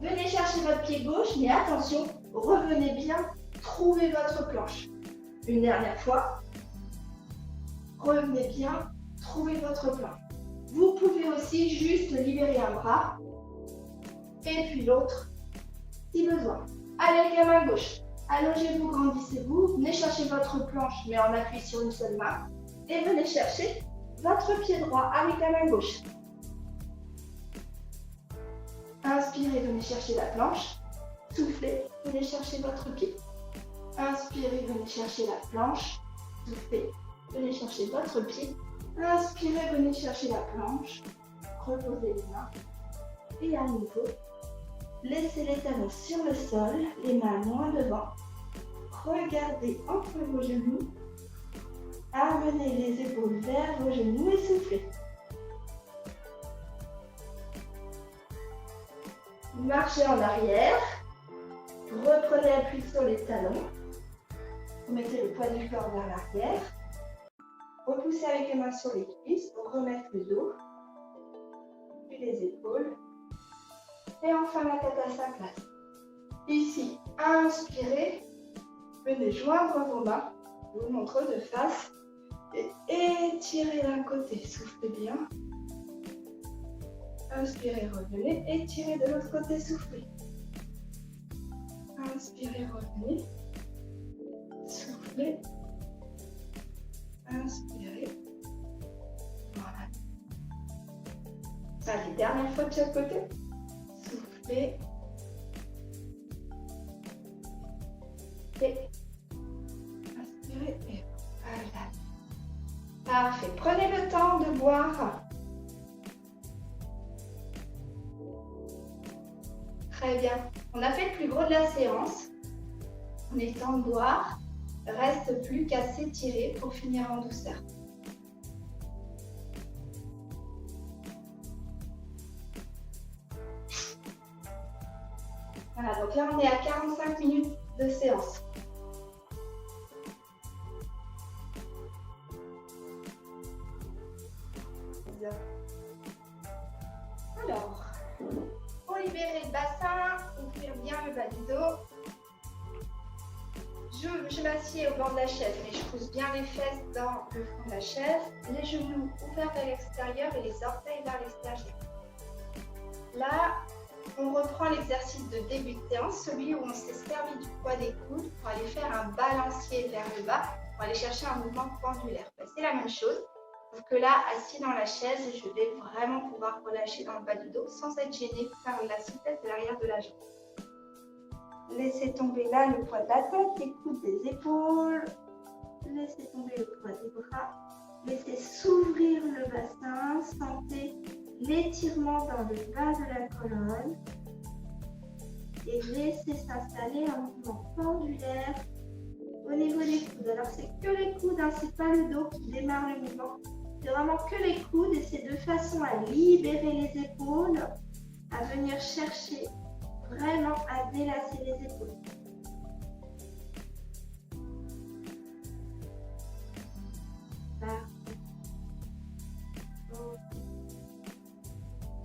Venez chercher votre pied gauche, mais attention, revenez bien, trouvez votre planche. Une dernière fois. Revenez bien, trouvez votre planche. Vous pouvez aussi juste libérer un bras et puis l'autre si besoin. Allez avec la main gauche, allongez-vous, grandissez-vous, venez chercher votre planche mais en appui sur une seule main et venez chercher votre pied droit avec la main gauche. Inspirez, venez chercher la planche, soufflez, venez chercher votre pied. Inspirez, venez chercher la planche, soufflez, venez chercher votre pied. Inspirez, venez chercher la planche, reposez les mains et à nouveau, laissez les talons sur le sol, les mains loin devant. Regardez entre vos genoux, amenez les épaules vers vos genoux et soufflez. Marchez en arrière, reprenez appui sur les talons, remettez le poids du corps vers l'arrière. Repoussez avec les mains sur les cuisses pour remettre le dos, puis les épaules, et enfin la tête à sa place. Ici, inspirez, venez joindre vos mains, je vous montre de face, et étirez d'un côté, soufflez bien. Inspirez, revenez, étirez de l'autre côté, soufflez. Inspirez, revenez, soufflez. Inspirez. Voilà. Allez, dernière fois de chaque côté. Soufflez. Et inspirez. Et voilà. Parfait. Prenez le temps de boire. Très bien. On a fait le plus gros de la séance. On est temps de boire. Reste plus qu'à s'étirer pour finir en douceur. Voilà, donc là on est à 45 minutes de séance. Alors, pour libérer le bassin, ouvrir bien le bas du dos. Je m'assieds au bord de la chaise, mais je pousse bien les fesses dans le fond de la chaise, les genoux ouverts vers l'extérieur et les orteils vers l'extérieur. Là, on reprend l'exercice de début de séance, celui où on s'est servi du poids des coudes pour aller faire un balancier vers le bas, pour aller chercher un mouvement pendulaire. C'est la même chose, sauf que là, assis dans la chaise, je vais vraiment pouvoir relâcher dans le bas du dos sans être gêné par la souplesse de l'arrière de la jambe. Laissez tomber là le poids de la tête, les coudes des épaules. Laissez tomber le poids des bras. Laissez s'ouvrir le bassin. Sentez l'étirement dans le bas de la colonne. Et laissez s'installer un mouvement pendulaire au niveau des coudes. Alors, c'est que les coudes, hein, c'est pas le dos qui démarre le mouvement. C'est vraiment que les coudes et c'est de façon à libérer les épaules, à venir chercher vraiment à délasser les épaules.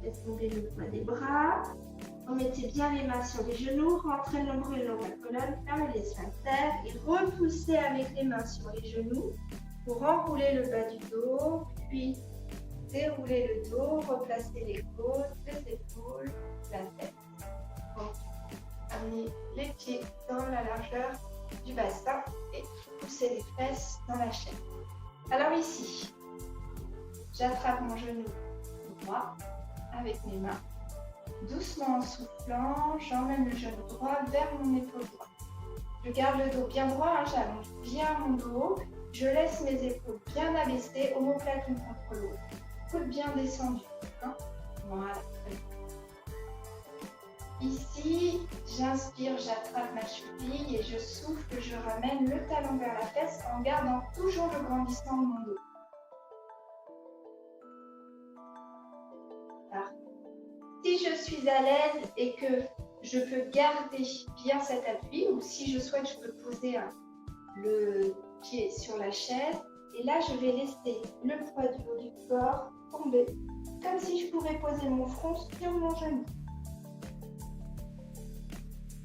Laissez tomber le poids des bras. Remettez bien les mains sur les genoux, rentrez le nombril dans la colonne, fermez les sphincters et repoussez avec les mains sur les genoux pour enrouler le bas du dos, puis dérouler le dos, replacer les côtes, les épaules, la tête. Bon. À amener les pieds dans la largeur du bassin et pousser les fesses dans la chaîne. Alors ici, j'attrape mon genou droit avec mes mains. Doucement en soufflant, j'emmène le genou droit vers mon épaule droite. Je garde le dos bien droit, j'allonge bien mon dos. Je laisse mes épaules bien abaissées, omoplate l'une contre l'autre. Coude bien descendu. Voilà. Ici, j'inspire, j'attrape ma cheville et je souffle, je ramène le talon vers la fesse en gardant toujours le grandissement de mon dos. Parfait. Si je suis à l'aise et que je peux garder bien cet appui, ou si je souhaite, je peux poser le pied sur la chaise. Et là, je vais laisser le poids du haut du corps tomber, comme si je pouvais poser mon front sur mon genou.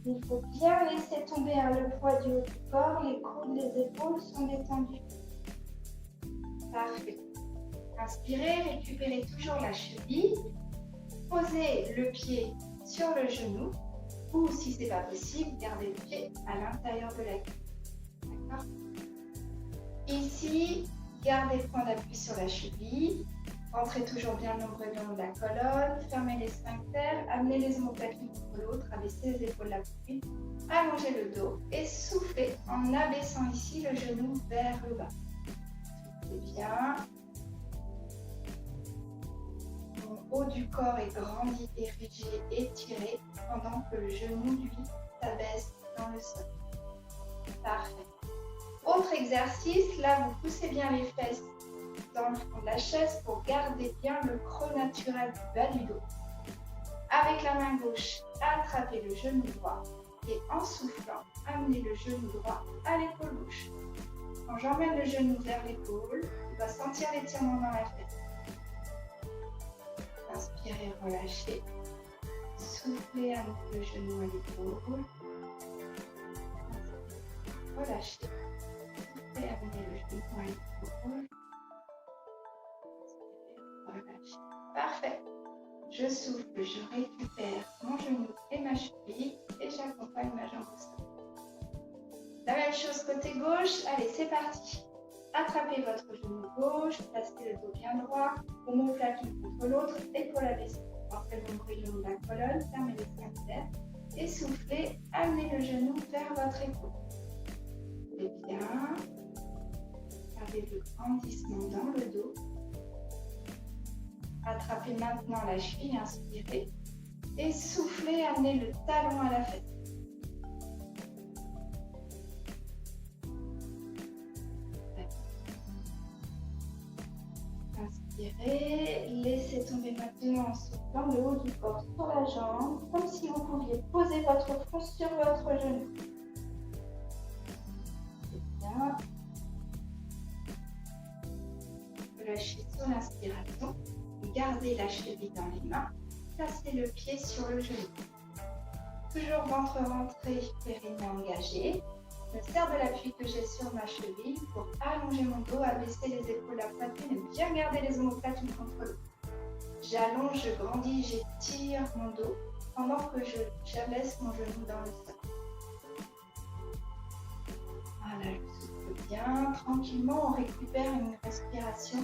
Il faut bien laisser tomber le poids du haut du corps, les coudes, les épaules sont détendues. Parfait. Inspirez, récupérez toujours la cheville. Posez le pied sur le genou ou si ce n'est pas possible, gardez le pied à l'intérieur de la cuisse. D'accord ? Ici, gardez le point d'appui sur la cheville. Rentrez toujours bien le nombril le long de la colonne. Fermez les sphincters. Amenez les omoplates l'une contre l'autre. Abaissez les épaules la poitrine. Allongez le dos et soufflez en abaissant ici le genou vers le bas. Soufflez bien. Mon haut du corps est grandi, érigé, étiré pendant que le genou, lui, s'abaisse dans le sol. Parfait. Autre exercice, là vous poussez bien les fesses dans le fond de la chaise pour garder bien le creux naturel du bas du dos. Avec la main gauche, attrapez le genou droit et en soufflant, amenez le genou droit à l'épaule gauche. Quand j'emmène le genou vers l'épaule, il va sentir l'étirement dans la fesse. Inspirez, relâchez. Soufflez, amenez le genou à l'épaule. Relâchez. Soufflez, amenez le genou à l'épaule. Relâchez. Parfait. Je souffle, je récupère mon genou et ma cheville et j'accompagne ma jambe au sol. La même chose côté gauche. Allez, c'est parti. Attrapez votre genou gauche, placez le dos bien droit, omoplate l'une contre l'autre, épaule abaissée. Rentrez le nombril le long de la colonne, fermez les sphincters et soufflez, amenez le genou vers votre épaule. Et bien, gardez le grandissement dans le dos. Attrapez maintenant la cheville, inspirez et soufflez, amenez le talon à la fesse. Inspirez, laissez tomber maintenant en soufflant le haut du corps sur la jambe, comme si vous pouviez poser votre front sur votre genou. Bien. Relâchez sur l'inspiration. Gardez la cheville dans les mains. Placez le pied sur le genou. Toujours ventre rentré, périnée engagé. Je sers de l'appui que j'ai sur ma cheville pour allonger mon dos, abaisser les épaules, la poitrine et bien garder les omoplates l'une contre l'autre. J'allonge, je grandis, j'étire mon dos pendant que j'abaisse mon genou dans le sol. Voilà, je souffle bien. Tranquillement, on récupère une respiration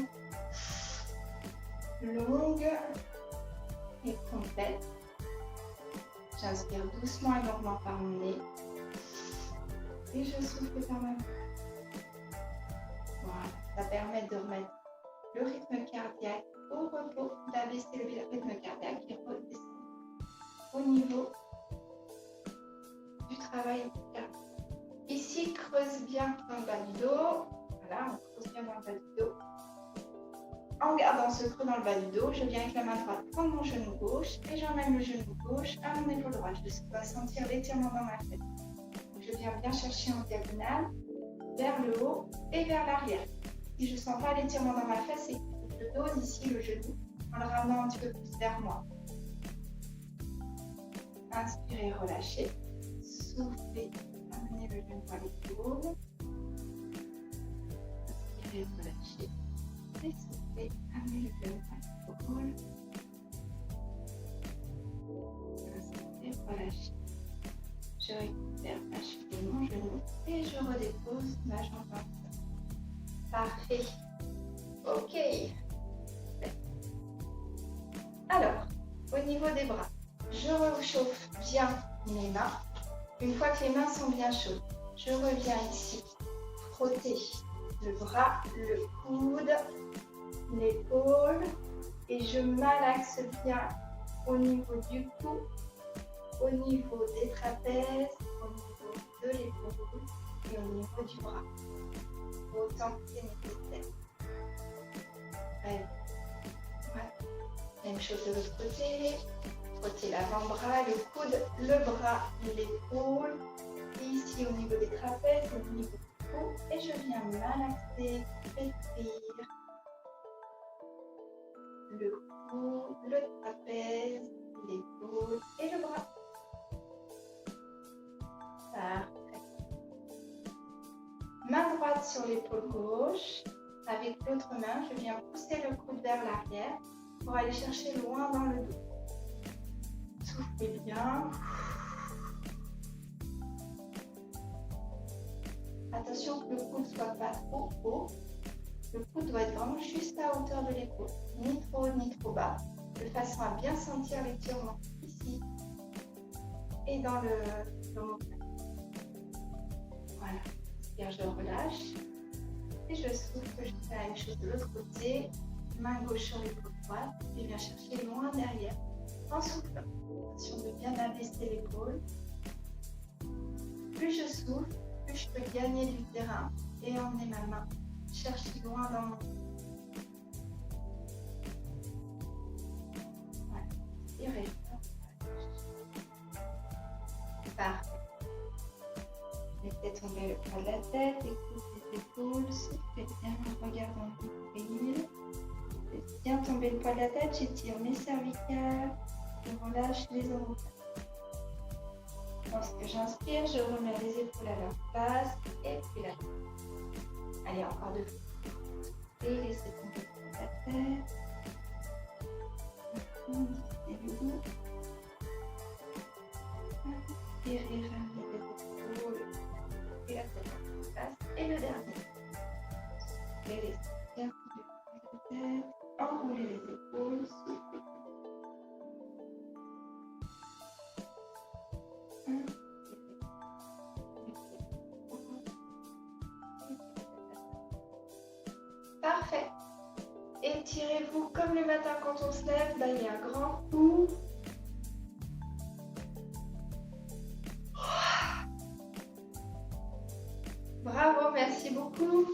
longue et complète. J'inspire doucement et longuement par mon nez. Et je souffle par ma bouche. Voilà, ça permet de remettre le rythme cardiaque au repos, d'abaisser le rythme cardiaque et redescendre au niveau du travail cardiaque. Ici, creuse bien dans le bas du dos. Voilà, on creuse bien dans le bas du dos. En gardant ce creux dans le bas du dos, je viens avec la main droite prendre mon genou gauche et j'emmène le genou gauche à mon épaule droite. Je dois sentir l'étirement dans ma tête. Je viens bien chercher en diagonale, vers le haut et vers l'arrière. Si je ne sens pas l'étirement dans ma fesse, c'est que je dose ici le genou en le ramenant un petit peu plus vers moi. Inspirez, relâchez. Soufflez, amenez le genou à l'épaule. Inspirez, relâchez. Et soufflez, amenez le genou à l'épaule. Inspirez, relâchez. Parfait. Ok. Alors, au niveau des bras, je réchauffe bien mes mains. Une fois que les mains sont bien chaudes, je reviens ici frotter le bras, le coude, l'épaule et je malaxe bien au niveau du cou, au niveau des trapèzes, au niveau de l'épaule et au niveau du bras. Autant que c'est nécessaire. Voilà. Même chose de l'autre côté. Frotter l'avant-bras, le coude, le bras, l'épaule. Et ici au niveau des trapèzes, au niveau du cou. Et je viens malaxer, rétrécir le cou, le trapèze, l'épaule et le bras. Parfait. Main droite sur l'épaule gauche. Avec l'autre main, je viens pousser le coude vers l'arrière pour aller chercher loin dans le dos. Soufflez bien. Attention que le coude ne soit pas trop haut. Le coude doit être vraiment juste à hauteur de l'épaule. Ni trop haut ni trop bas. De façon à bien sentir l'étirement ici et dans l'omoplate. Voilà. Inspire, je relâche. Et je souffle, je fais la même chose de l'autre côté. Main gauche sur l'épaule droite. Je viens chercher loin derrière. En soufflant. Attention de bien abaisser l'épaule. Plus je souffle, plus je peux gagner du terrain et emmener ma main chercher loin dans mon. Voilà. Tirez. Parfait. Laissez tomber le poids de la tête, écoutez les épaules, soufflez bien en regardant le nombril. Laissez bien tomber le poids de la tête, j'étire mes cervicales, je relâche les omoplates. Lorsque j'inspire, je remets les épaules à leur place et puis la tête. Allez, encore deux fois. Et laissez tomber le poids de la tête. Et le dos. Inspirez, ramenez les épaules et la tête en place. Et le dernier. Et laissez bien tomber le poids de la tête. Enroulez les épaules, soufflez. Parfait. Étirez-vous comme le matin quand on se lève. Là, il y a un grand coup. Bravo, merci beaucoup.